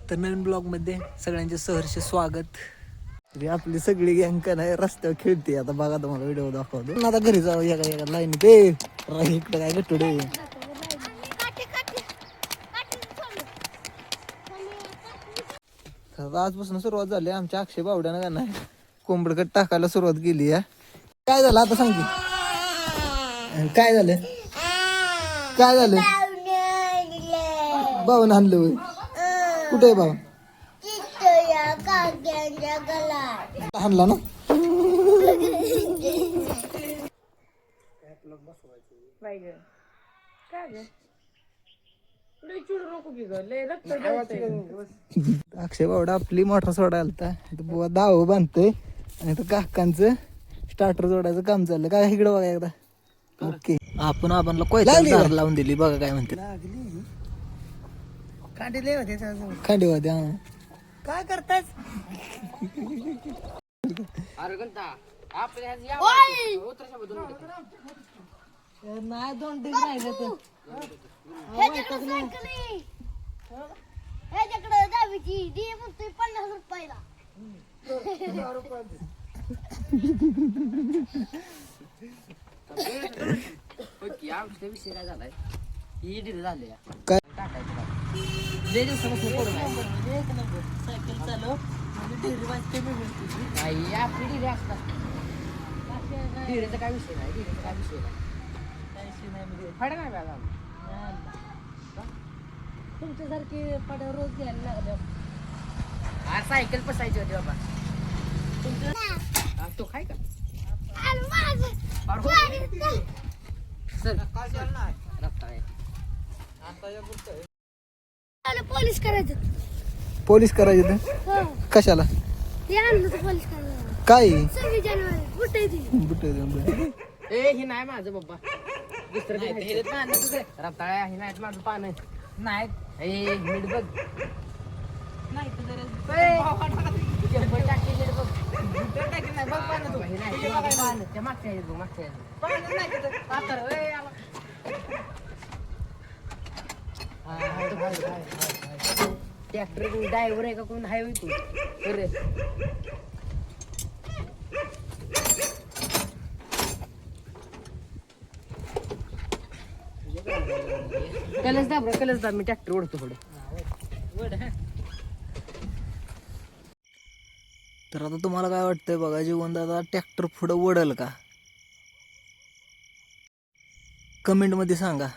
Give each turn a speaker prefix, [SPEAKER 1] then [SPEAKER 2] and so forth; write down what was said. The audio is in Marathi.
[SPEAKER 1] तर नवीन ब्लॉगमध्ये सगळ्यांचे सहर्ष स्वागत. आपली सगळी गँग का नाही रस्त्यावर खेळते. आता बघा तुम्हाला व्हिडिओ दाखवतो. आता घरी जाऊ एका लाईन ते इकडे काय गटुडे. आजपासून सुरुवात झाली आमच्या अक्षय बावड्यानं का नाही कोंबडकट टाकायला सुरुवात केली आहे. काय झालं आता सांग की. काय झालं काय झालं भाऊन आणलं होय. कुठे आहे भाऊ आणला ना. अक्षय बावडा आपली मोटर सोडायला बुवा दाव बांधतोय आणि काकांचं स्टार्टर जोडायचं काम चाललं. काय इकडं बघा एकदा. ओके आपण कोयता लावून दिली बघा काय म्हणते. खांडी होते हा. काय करताय नाही 2 डिग राहिले तर
[SPEAKER 2] विषय काय झालाय ही झाले
[SPEAKER 1] काय
[SPEAKER 2] सायकल चालव डिरेचा काय विषय नाही. डिरेचा काय विषय नाही. फड नाही बघा
[SPEAKER 3] तुमच्यासारखी पड्या रोज घ्यायला लागल्या.
[SPEAKER 2] सायकल पसायची होती बाबा तुमचं. तो काय का
[SPEAKER 3] पोलीस करायचं.
[SPEAKER 1] पोलीस करायचे तर कशाला
[SPEAKER 3] ते आणलं तर पोलीस करायचं.
[SPEAKER 1] काय
[SPEAKER 3] 26 जानेवारी कुठे
[SPEAKER 2] ए हे नाही माझं बाबा दुसरं रताळ्या हे नाही माझं पान नाही. ए मीठ बघ नाही ट्रॅक्टर ड्रायव्हर आहे का कोण हायवे तू कलच दाब मी ट्रॅक्टर ओढतो थोडं.
[SPEAKER 1] तर आता तुम्हाला काय वाटतंय बघा जीवन दादा ट्रॅक्टर पुढं ओढल का कमेंट मध्ये सांगा.